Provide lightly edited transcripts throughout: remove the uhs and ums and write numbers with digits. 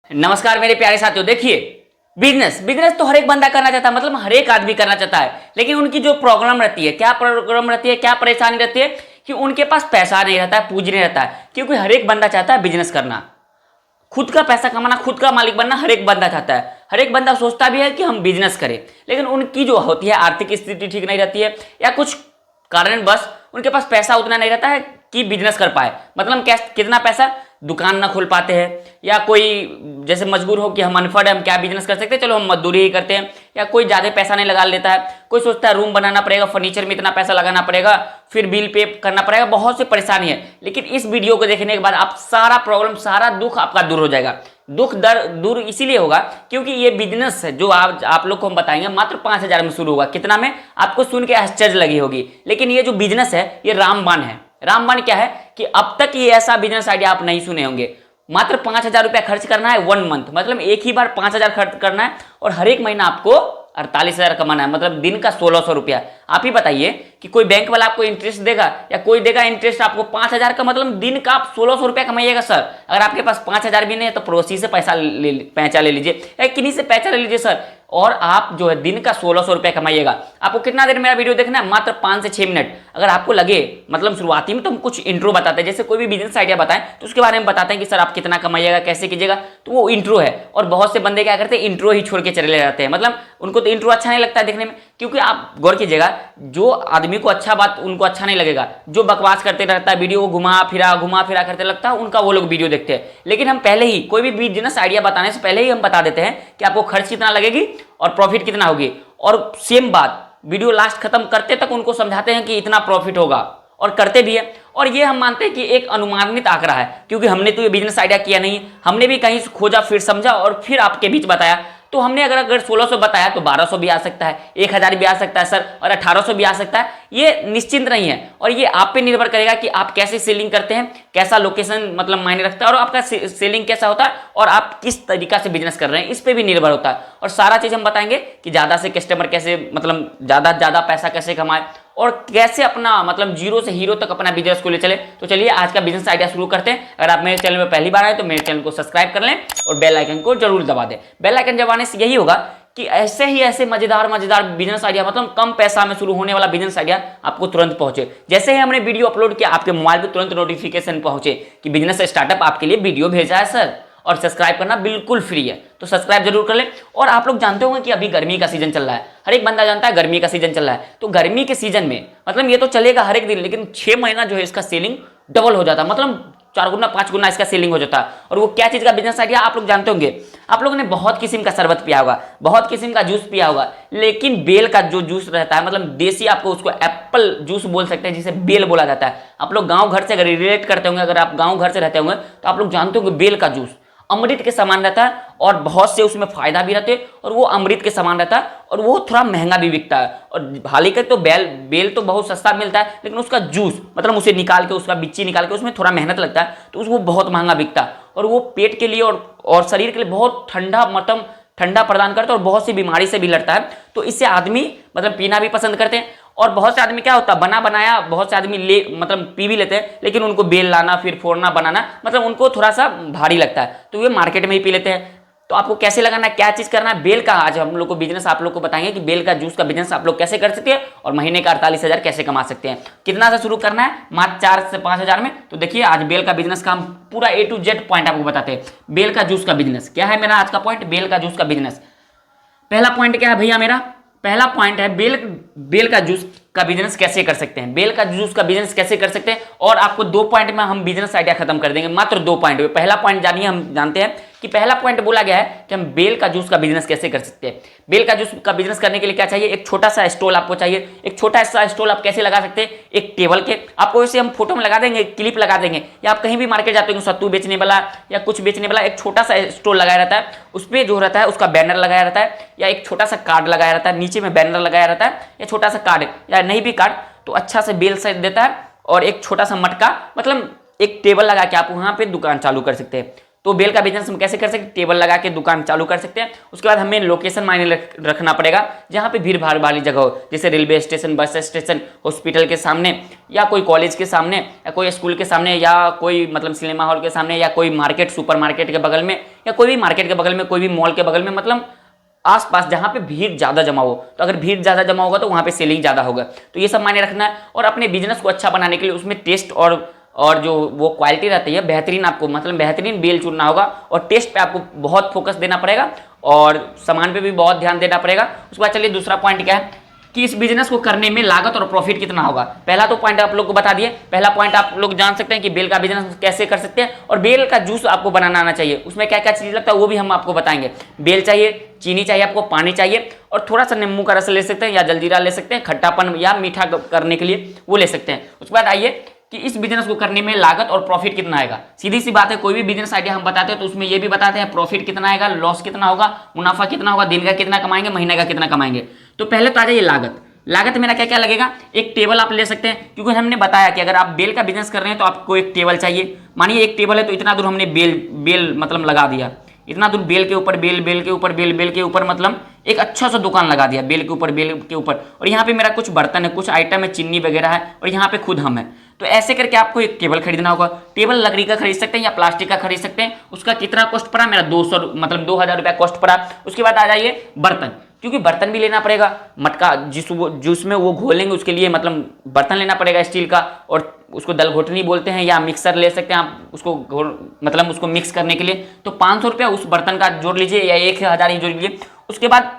नमस्कार मेरे प्यारे साथियों। देखिए, बिजनेस बिजनेस तो हर एक बंदा करना चाहता है, मतलब हर एक आदमी करना चाहता है। लेकिन उनकी जो प्रॉब्लम रहती है, क्या प्रॉब्लम रहती है, क्या परेशानी रहती है कि उनके पास पैसा नहीं रहता है, पूंजी नहीं रहता है। क्योंकि हर एक बंदा चाहता है बिजनेस करना, खुद का पैसा कमाना, खुद का मालिक बनना हर एक बंदा चाहता है। हर एक बंदा सोचता भी है कि हम बिजनेस करें, लेकिन उनकी जो होती है आर्थिक स्थिति ठीक नहीं रहती है, या कुछ कारण बस उनके पास पैसा उतना नहीं रहता है कि बिजनेस कर पाए। मतलब क्या, कितना पैसा, दुकान ना खोल पाते हैं, या कोई जैसे मजबूर हो कि हम अनपढ़ हैं, हम क्या बिजनेस कर सकते हैं, चलो हम मजदूरी ही करते हैं। या कोई ज़्यादा पैसा नहीं लगा लेता है, कोई सोचता है रूम बनाना पड़ेगा, फर्नीचर में इतना पैसा लगाना पड़ेगा, फिर बिल पे करना पड़ेगा, बहुत सी परेशानी है। लेकिन इस वीडियो को देखने के बाद आप सारा प्रॉब्लम, सारा दुख आपका दूर हो जाएगा। दुख दर दूर इसीलिए होगा क्योंकि ये बिजनेस है जो आप लोग को हम बताएंगे मात्र 5,000 में शुरू होगा। कितना में, आपको सुन के आश्चर्य लगी होगी। लेकिन ये जो बिजनेस है ये रामबाण है। रामबाण क्या है कि अब तक ये ऐसा बिजनेस आइडिया आप नहीं सुने होंगे। मात्र 5,000 रुपया खर्च करना है 1 मंथ, मतलब एक ही बार 5,000 खर्च करना है और हर एक महीना आपको 48,000 कमाना है, मतलब दिन का 1,600 रुपया। आप ही बताइए कि कोई बैंक वाला आपको इंटरेस्ट देगा या कोई देगा इंटरेस्ट आपको 5,000 का, मतलब दिन का आप 1,600 रुपया कमाइएगा। सर अगर आपके पास 5,000 भी नहीं है तो पड़ोसी से पैसा ले लीजिए या किन्हीं से पैसा ले लीजिए सर, और आप जो है दिन का 1,600 रुपया कमाइएगा। आपको कितना देर मेरा वीडियो देखना है, मात्र 5 से 6 मिनट। अगर आपको लगे, मतलब शुरुआती में तो हम कुछ इंट्रो बताते हैं, जैसे कोई भी बिजनेस आइडिया बताएं तो उसके बारे में बताते हैं कि सर आप कितना कमाइएगा, कैसे कीजिएगा, तो वो इंट्रो है। और बहुत से बंदे क्या करते हैं, इंट्रो ही छोड़ के चले जाते हैं, मतलब उनको तो इंट्रो अच्छा नहीं लगता है देखने में। क्योंकि आप गौर कीजिएगा, जो आदमी को अच्छा बात उनको अच्छा नहीं लगेगा, जो बकवास करते रहता है, वीडियो को घुमा फिरा करते लगता है, उनका वो लोग वीडियो देखते हैं। लेकिन हम पहले ही कोई भी बिजनेस आइडिया बताने से पहले ही हम बता देते हैं कि आपको खर्च कितना लगेगी और प्रॉफिट कितना होगी। और सेम बात वीडियो लास्ट खत्म करते तक उनको समझाते हैं कि इतना प्रॉफिट होगा, और करते भी है। और ये हम मानते हैं कि एक अनुमानित आंकड़ा है, क्योंकि हमने तो ये बिजनेस आइडिया किया नहीं, हमने भी कहीं से खोजा, फिर समझा और फिर आपके बीच बताया। तो हमने अगर 1,600 बताया तो 1,200 भी आ सकता है, 1,000 भी आ सकता है सर, और 1,800 भी आ सकता है। ये निश्चिंत नहीं है, और ये आप पे निर्भर करेगा कि आप कैसे सेलिंग करते हैं, कैसा लोकेशन मतलब मायने रखता है, और आपका सेलिंग कैसा होता है, और आप किस तरीका से बिजनेस कर रहे हैं, इस पे भी निर्भर होता है। और सारा चीज हम बताएंगे कि ज्यादा से कस्टमर कैसे, मतलब ज्यादा पैसा कैसे कमाए, और कैसे अपना मतलब जीरो से हीरो तक अपना बिजनेस को ले चले। तो चलिए आज का बिजनेस आइडिया शुरू करते हैं। अगर आप मेरे चैनल में पहली बार आए तो मेरे चैनल को सब्सक्राइब कर लें और बेल आइकन को जरूर दबा दें। बेल आइकन दबाने से यही होगा कि ऐसे मजेदार बिजनेस आइडिया, मतलब कम पैसा में शुरू होने वाला बिजनेस आइडिया आपको तुरंत पहुंचे। जैसे ही हमने वीडियो अपलोड किया आपके मोबाइल पे तुरंत नोटिफिकेशन पहुंचे कि बिजनेस स्टार्टअप आपके लिए वीडियो भेजा है सर। और सब्सक्राइब करना बिल्कुल फ्री है, तो सब्सक्राइब जरूर कर लें। और आप लोग जानते होंगे कि अभी गर्मी का सीजन चल रहा है, हर एक बंदा जानता है गर्मी का सीजन चल रहा है। तो गर्मी के सीजन में मतलब ये तो चलेगा हर एक दिन, लेकिन 6 महीना जो है इसका सेलिंग डबल हो जाता है, मतलब 4 गुना 5 गुना इसका सेलिंग हो जाता है। और वो क्या चीज का बिजनेस आइडिया आप लोग जानते होंगे। आप लोगों ने बहुत किस्म का शरबत पिया होगा, बहुत किस्म का जूस पिया होगा, लेकिन बेल का जो जूस रहता है, मतलब देसी, आपको उसको एप्पल जूस बोल सकते हैं, जिसे बेल बोला जाता है। आप लोग गांव घर से अगर रिलेट करते होंगे, अगर आप गांव घर से रहते होंगे तो आप लोग जानते होंगे बेल का जूस अमृत के समान रहता है, और बहुत से उसमें फायदा भी रहते हैं, और वो अमृत के समान रहता है, और वो थोड़ा महंगा भी बिकता है। और हालांकि तो बेल तो बहुत सस्ता मिलता है, लेकिन उसका जूस, मतलब उसे निकाल के, उसका बिच्ची निकाल के, उसमें थोड़ा मेहनत लगता है, तो उसको बहुत महंगा बिकता है। और वो पेट के लिए और शरीर के लिए बहुत ठंडा, मतलब ठंडा प्रदान करता है, और बहुत सी बीमारी से भी लड़ता है। तो इससे आदमी मतलब पीना भी पसंद करते हैं। और बहुत से आदमी क्या होता है, बना बनाया बहुत से आदमी मतलब पी भी लेते हैं, लेकिन उनको बेल लाना, फिर फोड़ना, बनाना, मतलब उनको थोड़ा सा भारी लगता है, तो वे मार्केट में ही पी लेते हैं। तो आपको कैसे लगाना है, क्या चीज करना है, बेल का आज हम लोग को बिजनेस आप लोग को बताएंगे कि बेल का जूस का बिजनेस आप लोग कैसे कर सकते हैं, और महीने का 48,000 कैसे कमा सकते हैं। कितना से शुरू करना है, मात्र 4 से 5,000 में। तो देखिए आज बेल का बिजनेस का हम पूरा A to Z पॉइंट आपको बताते हैं। बेल का जूस का बिजनेस क्या है मेरा आज का पॉइंट, बेल का जूस का बिजनेस। पहला पॉइंट क्या है भैया मेरा, पहला पॉइंट है बेल का जूस का बिजनेस कैसे कर सकते हैं, बेल का जूस का बिजनेस कैसे कर सकते हैं। और आपको 2 पॉइंट में हम बिजनेस आइडिया खत्म कर देंगे, मात्र 2 पॉइंट में। पहला पॉइंट जानिए, हम जानते हैं कि पहला पॉइंट बोला गया है कि हम बेल का जूस का बिजनेस कैसे कर सकते हैं। बेल का जूस का बिजनेस करने के लिए क्या चाहिए, एक छोटा सा स्टॉल आपको चाहिए। एक छोटा सा स्टॉल आप कैसे लगा सकते हैं, एक टेबल के, आपको इसे हम फोटो में लगा देंगे, क्लिप लगा देंगे, या आप कहीं भी मार्केट जाते हो सत्तू बेचने वाला या कुछ बेचने वाला एक छोटा सा स्टॉल लगाया रहता है, उस पर जो रहता है उसका बैनर लगाया रहता है, या एक छोटा सा कार्ड लगाया रहता है, नीचे में बैनर लगाया रहता है, या छोटा सा कार्ड, या नहीं भी कार्ड तो अच्छा से बेल सेट देता है, और एक छोटा सा मटका, मतलब एक टेबल लगा के आप वहां पे दुकान चालू कर सकते हैं। तो बेल का बिजनेस हम कैसे कर सकते हैं, टेबल लगा के दुकान चालू कर सकते हैं। उसके बाद हमें लोकेशन मायने रखना पड़ेगा जहाँ पे भीड़ भाड़ वाली जगह हो, जैसे railway station, bus station, hospital के सामने, या कोई कॉलेज के सामने, या कोई स्कूल के सामने, या कोई मतलब सिनेमा हॉल के सामने, या कोई मार्केट, सुपर मार्केट के बगल में, या कोई भी मार्केट के बगल में, कोई भी मॉल के बगल में, मतलब आसपास जहां पे भीड़ ज्यादा जमा हो। तो अगर भीड़ ज्यादा जमा होगा तो वहां पे सेलिंग ज्यादा होगा। तो ये सब मायने रखना है। और अपने बिजनेस को अच्छा बनाने के लिए उसमें टेस्ट और जो वो क्वालिटी रहती है बेहतरीन, आपको मतलब बेहतरीन बेल चुनना होगा, और टेस्ट पे आपको बहुत फोकस देना पड़ेगा, और सामान पे भी बहुत ध्यान देना पड़ेगा। उसके बाद चलिए दूसरा पॉइंट क्या है कि इस बिजनेस को करने में लागत और प्रॉफिट कितना होगा। पहला तो पॉइंट आप लोग को बता दिए। पहला पॉइंट आप लोग जान सकते हैं कि बेल का बिजनेस कैसे कर सकते हैं, और बेल का जूस आपको बनाना आना चाहिए। उसमें क्या क्या चीज लगता है वो भी हम आपको बताएंगे। बेल चाहिए, चीनी चाहिए, आपको पानी चाहिए, और थोड़ा सा नींबू का रस ले सकते हैं, या जलजीरा ले सकते हैं, खट्टापन या मीठा करने के लिए वो ले सकते हैं। उसके बाद आइए कि इस बिजनेस को करने में लागत और प्रॉफिट कितना आएगा। सीधी सी बात है, कोई भी बिजनेस आइडिया हम बताते हैं तो उसमें ये भी बताते हैं प्रॉफिट कितना आएगा, लॉस कितना होगा, मुनाफा कितना होगा, दिन का कितना कमाएंगे, महीने का कितना कमाएंगे। तो पहले तो आ जाइए लागत। लागत मेरा क्या क्या लगेगा। एक टेबल आप ले सकते हैं, क्योंकि हमने बताया कि अगर आप बेल का बिजनेस कर रहे हैं तो आपको एक टेबल चाहिए। मानिए एक टेबल है तो इतना दूर हमने बेल मतलब लगा दिया, इतना दूर बेल के ऊपर बेल के ऊपर बेल के ऊपर, मतलब एक अच्छा सा दुकान लगा दिया बेल के ऊपर। और यहाँ पे मेरा कुछ बर्तन है, कुछ आइटम है, चीनी वगैरह है, और यहाँ पे खुद हम है। तो ऐसे करके आपको एक टेबल खरीदना होगा। टेबल लकड़ी का खरीद सकते हैं या प्लास्टिक का खरीद सकते हैं। उसका कितना कॉस्ट पड़ा, मेरा 200 मतलब 2000 रुपया कॉस्ट पड़ा। उसके बाद आ जाइए बर्तन, क्योंकि बर्तन भी लेना पड़ेगा। मटका जिसमें वो घोलेंगे उसके लिए मतलब बर्तन लेना पड़ेगा स्टील का, और उसको दल घोटनी बोलते हैं, या मिक्सर ले सकते हैं आप उसको मतलब उसको मिक्स करने के लिए। तो 500 रुपया उस बर्तन का जोड़ लीजिए, या 1000 ही जोड़ लीजिए। उसके बाद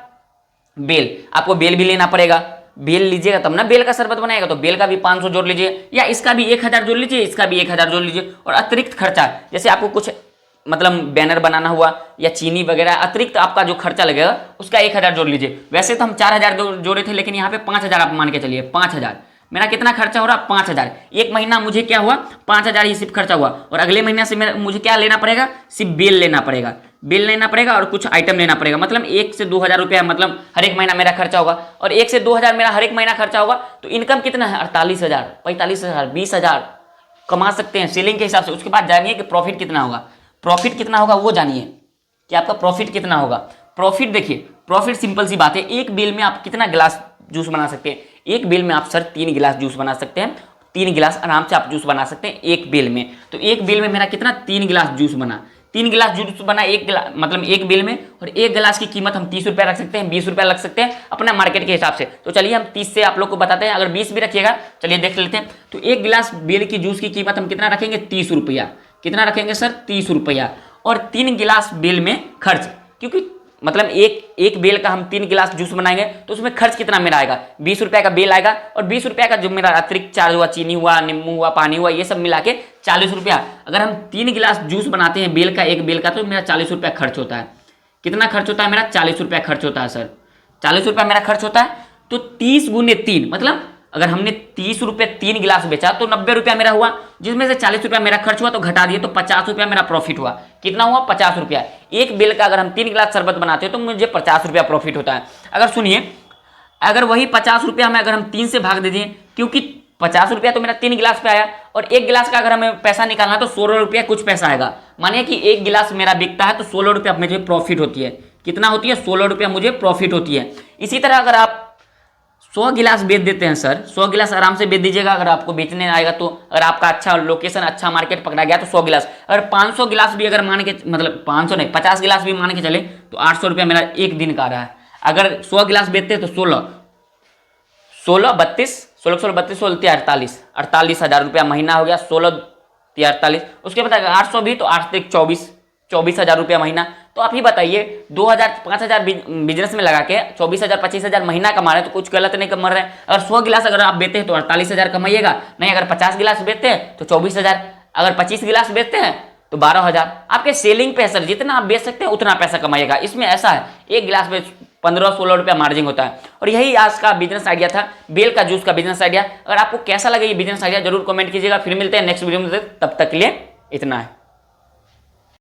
बेल, आपको बेल भी लेना पड़ेगा। बेल लीजिएगा तब ना बेल का शरबत बनाएगा, तो बेल का भी 500 जोड़ लीजिए, या इसका भी 1000 जोड़ लीजिए, इसका भी 1000 जोड़ लीजिए। और अतिरिक्त खर्चा, जैसे आपको कुछ मतलब बैनर बनाना हुआ या चीनी वगैरह, अतिरिक्त आपका जो खर्चा लगेगा उसका 1000 जोड़ लीजिए। वैसे तो हम 4000 जोड़े थे, लेकिन यहाँ पे 5000 आप मान के चलिए। 5000 मेरा कितना खर्चा हो रहा, 5000। एक महीना मुझे क्या हुआ, 5000 ही सिर्फ खर्चा हुआ। और अगले महीने से मुझे क्या लेना पड़ेगा, सिर्फ बेल लेना पड़ेगा, बेल लेना पड़ेगा, और कुछ आइटम लेना पड़ेगा। मतलब 1 से 2000 रुपया मतलब हर एक महीना मेरा खर्चा होगा। और 1 से 2000 मेरा हर एक महीना खर्चा होगा, तो इनकम कितना है, 48000, 45000, 20000 कमा सकते हैं सेलिंग के हिसाब से। उसके बाद जानिए कि प्रॉफिट कितना होगा। प्रॉफिट कितना होगा वो जानिए कि आपका प्रॉफिट कितना होगा। प्रॉफिट देखिए, प्रॉफिट सिंपल सी बात है। एक बेल में आप कितना गिलास जूस बना सकते हैं, एक बेल में आप सर 3 गिलास जूस बना सकते हैं। 3 गिलास आराम से आप जूस बना सकते हैं एक बेल में। तो एक बेल में मेरा कितना, 3 गिलास जूस बना। 3 गिलास जूस बना एक गिलास मतलब एक बेल में। और एक गिलास की कीमत हम 30 रुपया रख सकते हैं, 20 रुपया लग सकते हैं अपना मार्केट के हिसाब से। तो चलिए हम 30 से आप लोग को बताते हैं, अगर 20 भी रखिएगा चलिए देख लेते हैं। तो एक गिलास बेल की जूस की कीमत हम कितना रखेंगे, 30 रुपया। कितना रखेंगे सर, 30 रुपया। और 3 गिलास बेल में खर्च, क्योंकि मतलब एक बेल का हम 3 गिलास जूस बनाएंगे तो उसमें खर्च कितना मेरा आएगा, 20 रुपया का बेल आएगा। और 20 रुपया का जो मेरा अतिरिक्त चार्ज हुआ, चीनी हुआ, नींबू हुआ, पानी हुआ, ये सब मिला के 40 रुपया। अगर हम 3 गिलास जूस बनाते हैं बेल का, एक बेल का, तो मेरा 40 रुपया खर्च होता है। कितना खर्च होता है मेरा, 40 रुपया खर्च होता है सर। 40 रुपया मेरा खर्च होता है। तो 30 गुने 3 मतलब अगर हमने 30 रुपये 3 गिलास बेचा तो 90 रुपया मेरा हुआ, जिसमें से 40 रुपया मेरा खर्च हुआ, तो घटा दिए तो 50 रुपया मेरा प्रॉफिट हुआ। कितना हुआ, 50 रुपया। एक बेल का अगर हम 3 गिलास शरबत बनाते हैं तो मुझे 50 रुपया प्रॉफिट होता है। अगर सुनिए, अगर वही 50 रुपया हमें अगर हम 3 से भाग दे दिए, क्योंकि 50 रुपया तो मेरा 3 गिलास पे आया, और एक गिलास का अगर हमें पैसा निकालना है तो 16 रुपया कुछ पैसा आएगा। मानिए कि एक गिलास मेरा बिकता है तो 16 रुपया मुझे प्रॉफिट होती है। कितना होती है, 16 रुपया मुझे प्रॉफिट होती है। इसी तरह अगर आप 100 गिलास बेच देते हैं सर, 100 गिलास आराम से बेच दीजिएगा अगर आपको बेचने आएगा तो। अगर आपका अच्छा लोकेशन, अच्छा मार्केट पकड़ा गया तो 100 गिलास। अगर 500 गिलास भी अगर मान के मतलब 500 नहीं 50 गिलास भी मान के चले तो 800 रुपया मेरा एक दिन का आ रहा है। अगर 100 गिलास बेचते हैं तो 16 32 48,000 रुपया महीना हो गया। 16 48, उसके बाद अगर 800 भी तो 8 से 24,000 रुपया महीना। तो आप ही बताइए, 2000 5000 बिजनेस में लगा के 24,000 25,000 महीना कमा रहे हैं तो कुछ गलत नहीं कमा रहे हैं। अगर 100 गिलास अगर आप बेचते हैं तो 48,000 कमाइएगा। नहीं, अगर 50 गिलास बेचते हैं तो 24,000, अगर 25 गिलास बेचते हैं तो 12,000। आपके सेलिंग पे है सर, जितना आप बेच सकते हैं उतना पैसा कमाइएगा। इसमें ऐसा है, एक गिलास में 15-16 रुपया मार्जिन होता है। और यही आज का बिजनेस आइडिया था, बेल का जूस का बिजनेस आइडिया। अगर आपको कैसा लगा ये बिजनेस आइडिया जरूर कमेंट कीजिएगा। फिर मिलते हैं नेक्स्ट वीडियो में, तब तक के लिए इतना है।